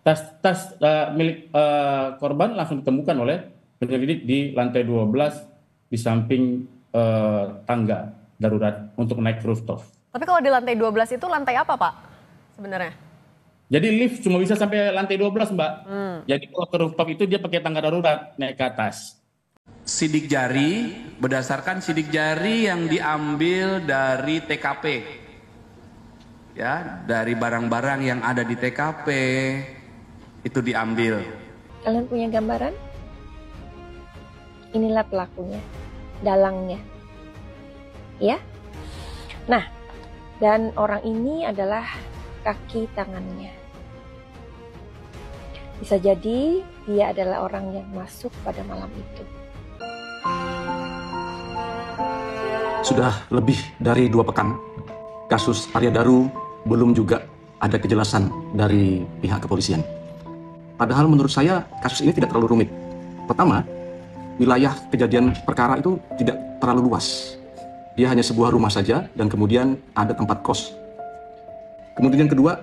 Tas milik korban langsung ditemukan oleh penyelidik di lantai 12 di samping tangga darurat untuk naik ke rooftop. Tapi kalau di lantai 12 itu lantai apa, Pak, sebenarnya? Jadi lift cuma bisa sampai lantai 12, Mbak. Jadi kalau ke rooftop itu dia pakai tangga darurat naik ke atas. Sidik jari, berdasarkan sidik jari yang diambil dari TKP. Ya, dari barang-barang yang ada di TKP itu diambil. Kalian punya gambaran? Inilah pelakunya, dalangnya. Ya? Nah, dan orang ini adalah kaki tangannya. Bisa jadi dia adalah orang yang masuk pada malam itu. Sudah lebih dari 2 pekan, kasus Arya Daru belum juga ada kejelasan dari pihak kepolisian. Padahal menurut saya kasus ini tidak terlalu rumit. Pertama, wilayah kejadian perkara itu tidak terlalu luas. Dia hanya sebuah rumah saja dan kemudian ada tempat kos. Kemudian yang kedua,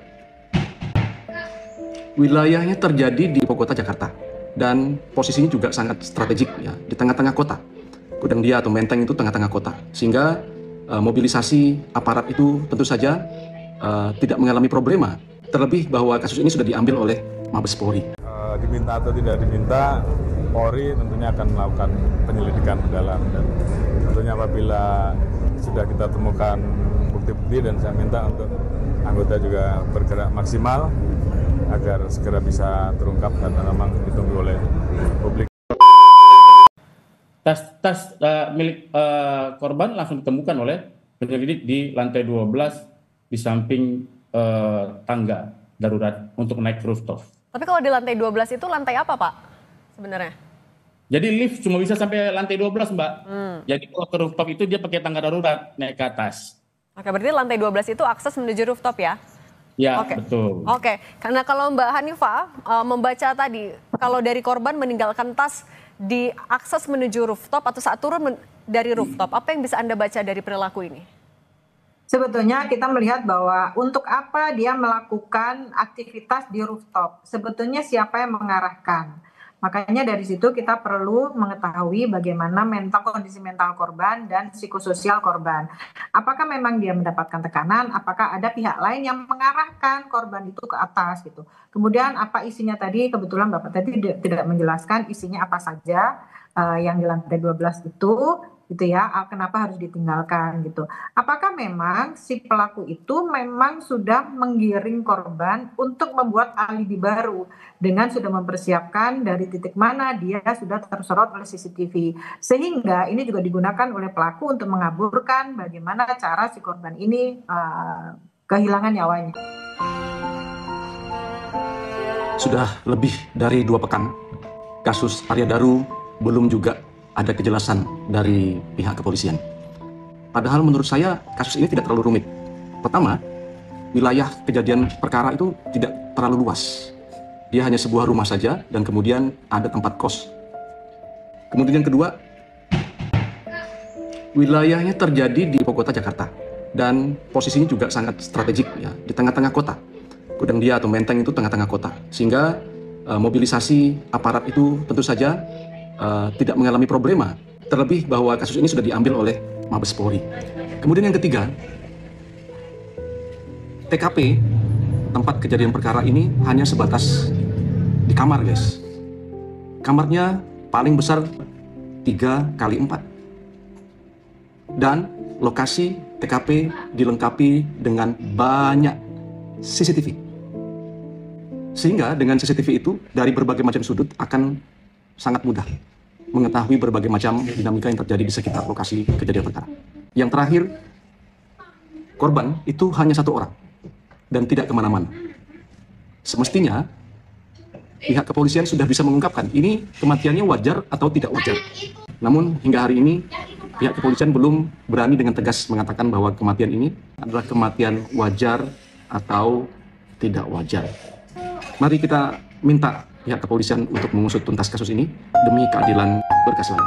wilayahnya terjadi di ibu kota Jakarta dan posisinya juga sangat strategik ya, di tengah-tengah kota. Gudang Dia atau Menteng itu tengah-tengah kota, sehingga mobilisasi aparat itu tentu saja tidak mengalami problema. Terlebih bahwa kasus ini sudah diambil oleh Mabes Polri. Diminta atau tidak diminta, Polri tentunya akan melakukan penyelidikan mendalam, dan tentunya apabila sudah kita temukan bukti-bukti, dan saya minta untuk anggota juga bergerak maksimal agar segera bisa terungkap karena memang ditunggu oleh publik. Tas milik korban langsung ditemukan oleh penyelidik di lantai 12 di samping tangga darurat untuk naik ke rooftop. Tapi kalau di lantai 12 itu lantai apa, Pak, sebenarnya? Jadi lift cuma bisa sampai lantai 12, Mbak. Jadi kalau ke rooftop itu dia pakai tangga darurat naik ke atas. Oke, berarti lantai 12 itu akses menuju rooftop ya? Ya, Oke. betul. Oke, karena kalau Mbak Hanifah membaca tadi, kalau dari korban meninggalkan tas di akses menuju rooftop atau saat turun dari rooftop, apa yang bisa Anda baca dari perilaku ini? Sebetulnya kita melihat bahwa untuk apa dia melakukan aktivitas di rooftop, sebetulnya siapa yang mengarahkan. Makanya dari situ kita perlu mengetahui bagaimana kondisi mental korban dan psikososial korban. Apakah memang dia mendapatkan tekanan, apakah ada pihak lain yang mengarahkan korban itu ke atas gitu. Kemudian apa isinya tadi, kebetulan Bapak tadi tidak menjelaskan isinya apa saja yang di lantai 12 itu gitu ya, kenapa harus ditinggalkan gitu. Apakah memang si pelaku itu memang sudah menggiring korban untuk membuat alibi baru dengan sudah mempersiapkan dari titik mana dia sudah tersorot oleh CCTV, sehingga ini juga digunakan oleh pelaku untuk mengaburkan bagaimana cara si korban ini kehilangan nyawanya. Sudah lebih dari 2 pekan, kasus Arya Daru belum juga ada kejelasan dari pihak kepolisian. Padahal menurut saya kasus ini tidak terlalu rumit. Pertama, wilayah kejadian perkara itu tidak terlalu luas. Dia hanya sebuah rumah saja dan kemudian ada tempat kos. Kemudian yang kedua, wilayahnya terjadi di ibu kota Jakarta dan posisinya juga sangat strategik ya, di tengah-tengah kota. Gudang Dia atau Menteng itu tengah-tengah kota, sehingga mobilisasi aparat itu tentu saja tidak mengalami problema. Terlebih bahwa kasus ini sudah diambil oleh Mabes Polri. Kemudian yang ketiga, TKP tempat kejadian perkara ini hanya sebatas di kamar, guys. Kamarnya paling besar 3x4. Dan lokasi TKP dilengkapi dengan banyak CCTV. Sehingga dengan CCTV itu dari berbagai macam sudut akan sangat mudah mengetahui berbagai macam dinamika yang terjadi di sekitar lokasi kejadian perkara. Yang terakhir, korban itu hanya 1 orang dan tidak kemana-mana. Semestinya pihak kepolisian sudah bisa mengungkapkan ini kematiannya wajar atau tidak wajar. Namun hingga hari ini pihak kepolisian belum berani dengan tegas mengatakan bahwa kematian ini adalah kematian wajar atau tidak wajar. Mari kita minta pihak kepolisian untuk mengusut tuntas kasus ini demi keadilan berkas lain.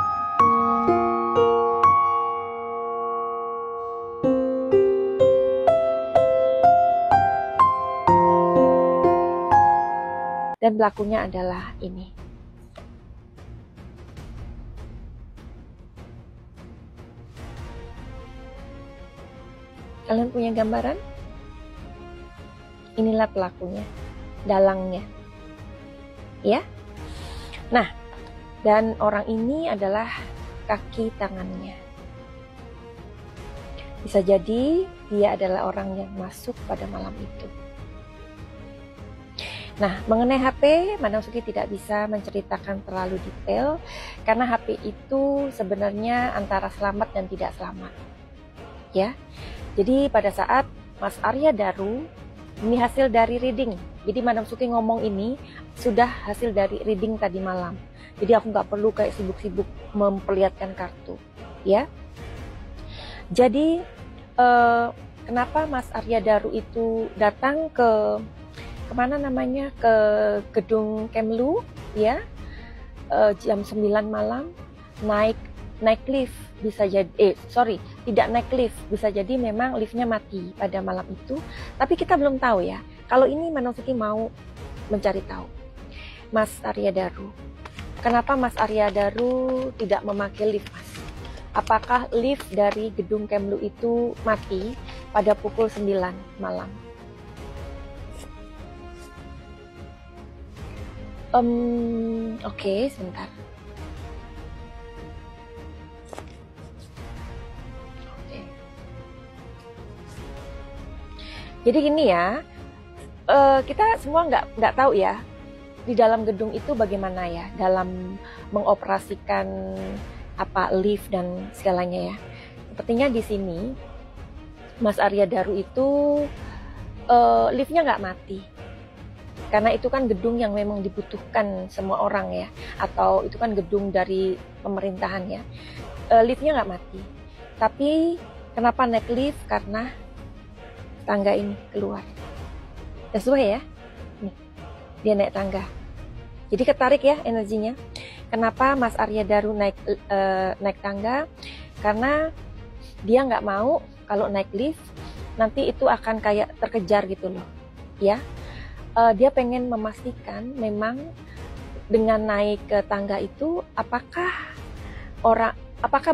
Dan pelakunya adalah ini. Kalian punya gambaran? Inilah pelakunya, dalangnya. Ya. Nah, dan orang ini adalah kaki tangannya. Bisa jadi dia adalah orang yang masuk pada malam itu. Nah, mengenai HP, Madam Suki tidak bisa menceritakan terlalu detail karena HP itu sebenarnya antara selamat dan tidak selamat. Ya. Jadi pada saat Mas Arya Daru, ini hasil dari reading. Jadi Madam Suki ngomong ini sudah hasil dari reading tadi malam. Jadi aku nggak perlu kayak sibuk-sibuk memperlihatkan kartu, ya. Jadi kenapa Mas Arya Daru itu datang ke kemana namanya, ke gedung Kemlu, ya, jam 9 malam, naik lift, bisa jadi tidak naik lift, bisa jadi memang liftnya mati pada malam itu, tapi kita belum tahu ya. Kalau ini Madam Suki mau mencari tahu. Mas Arya Daru, kenapa Mas Arya Daru tidak memakai lift, Mas? Apakah lift dari gedung Kemlu itu mati pada pukul 9 malam? Oke, sebentar. Jadi gini ya, kita semua nggak tahu ya di dalam gedung itu bagaimana ya dalam mengoperasikan lift dan segalanya ya. Sepertinya di sini Mas Arya Daru itu liftnya nggak mati, karena itu kan gedung yang memang dibutuhkan semua orang ya, atau itu kan gedung dari pemerintahan ya. Liftnya nggak mati, tapi kenapa naik lift? Karena tangga ini keluar. Sesuai ya, nih dia naik tangga. Jadi ketarik ya energinya. Kenapa Mas Arya Daru naik tangga? Karena dia nggak mau kalau naik lift nanti itu akan kayak terkejar gitu loh, ya. Dia pengen memastikan memang dengan naik ke tangga itu apakah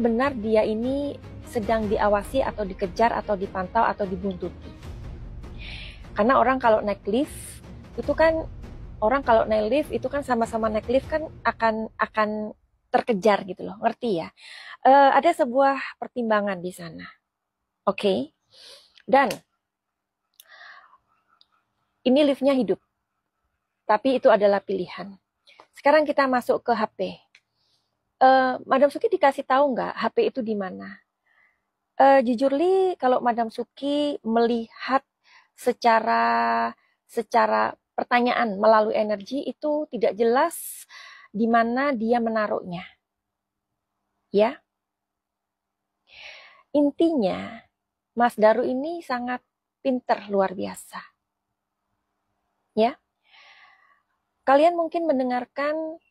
benar dia ini sedang diawasi atau dikejar atau dipantau atau dibuntuti. Karena orang kalau naik lift itu kan sama-sama naik lift kan akan terkejar gitu loh, ngerti ya? Ada sebuah pertimbangan di sana, oke? Dan ini liftnya hidup, tapi itu adalah pilihan. Sekarang kita masuk ke HP. Madam Suki dikasih tahu nggak HP itu di mana? Jujur li, kalau Madam Suki melihat secara pertanyaan melalui energi itu tidak jelas di mana dia menaruhnya. Ya. Intinya Mas Daru ini sangat pinter, luar biasa. Ya. Kalian mungkin mendengarkan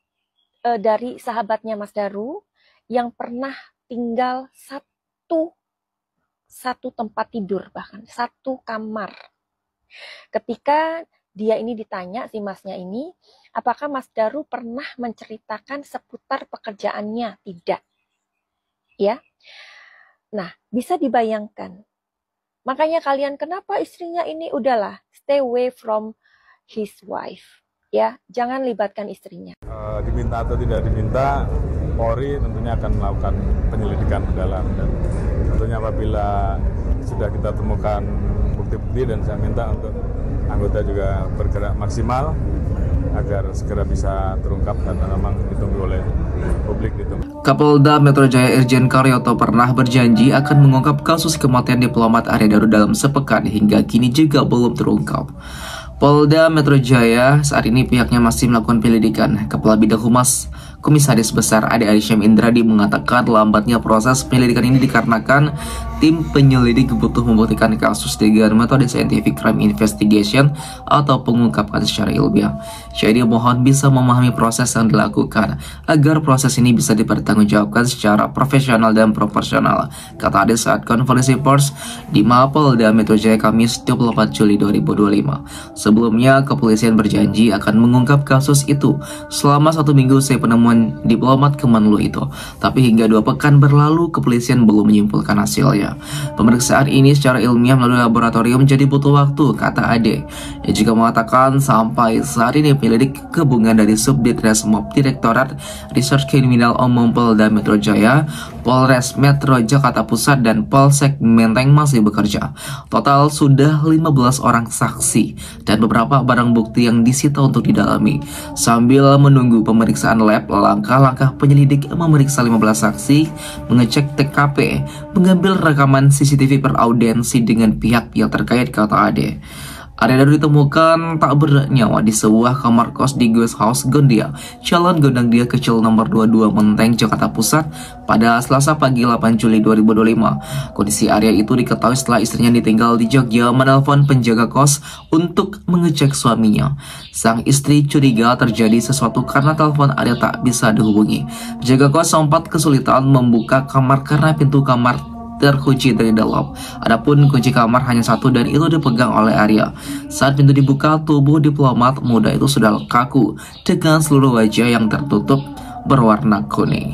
dari sahabatnya Mas Daru yang pernah tinggal satu tempat tidur, bahkan satu kamar. Ketika dia ini ditanya, si masnya ini, apakah Mas Daru pernah menceritakan seputar pekerjaannya? Tidak. Ya. Nah, bisa dibayangkan. Makanya kalian, kenapa istrinya ini udahlah, stay away from his wife. Ya, jangan libatkan istrinya. Diminta atau tidak diminta, Polri tentunya akan melakukan penyelidikan mendalam, dan tentunya apabila sudah kita temukan bukti-bukti, dan saya minta untuk anggota juga bergerak maksimal agar segera bisa terungkap dan memang ditunggu oleh publik. Kapolda Metro Jaya Irjen Karyoto pernah berjanji akan mengungkap kasus kematian diplomat Arya Daru dalam sepekan, hingga kini juga belum terungkap. Polda Metro Jaya saat ini pihaknya masih melakukan penyelidikan. Kepala Bidang Humas Komisaris Besar Ade Arysyam Indradi mengatakan lambatnya proses penyelidikan ini dikarenakan tim penyelidik butuh membuktikan kasus dengan metode scientific crime investigation atau pengungkapan secara ilmiah. Jadi mohon bisa memahami proses yang dilakukan agar proses ini bisa dipertanggungjawabkan secara profesional dan proporsional, kata Ade saat konferensi pers di Mapolda Metro Jaya Kamis 24 Juli 2025. Sebelumnya, kepolisian berjanji akan mengungkap kasus itu selama 1 minggu usai penemuan diplomat Kemenlu itu. Tapi hingga 2 pekan berlalu, kepolisian belum menyimpulkan hasilnya. Pemeriksaan ini secara ilmiah melalui laboratorium jadi butuh waktu, kata Ade. Ia juga mengatakan sampai saat ini penyelidik gabungan dari Subditreskrimum Direktorat Reserse Kriminal Umum Polda Metro Jaya, Polres Metro Jakarta Pusat, dan Polsek Menteng masih bekerja. Total sudah 15 orang saksi dan beberapa barang bukti yang disita untuk didalami. Sambil menunggu pemeriksaan lab, langkah-langkah penyelidik memeriksa 15 saksi, mengecek TKP, mengambil rekaman CCTV per audiensi dengan pihak-pihak terkait, kata Ade. Area baru ditemukan tak bernyawa di sebuah kamar kos di Guest House Gondia, Jalan Gondang Dia Kecil nomor 22 Menteng, Jakarta Pusat pada Selasa pagi 8 Juli 2025. Kondisi Arya itu diketahui setelah istrinya ditinggal di Jogja menelpon penjaga kos untuk mengecek suaminya. Sang istri curiga terjadi sesuatu karena telepon Arya tak bisa dihubungi. Penjaga kos sempat kesulitan membuka kamar karena pintu kamar terkunci dari dalam. Adapun kunci kamar hanya 1 dan itu dipegang oleh Arya. Saat pintu dibuka, tubuh diplomat muda itu sudah kaku dengan seluruh wajah yang tertutup berwarna kuning.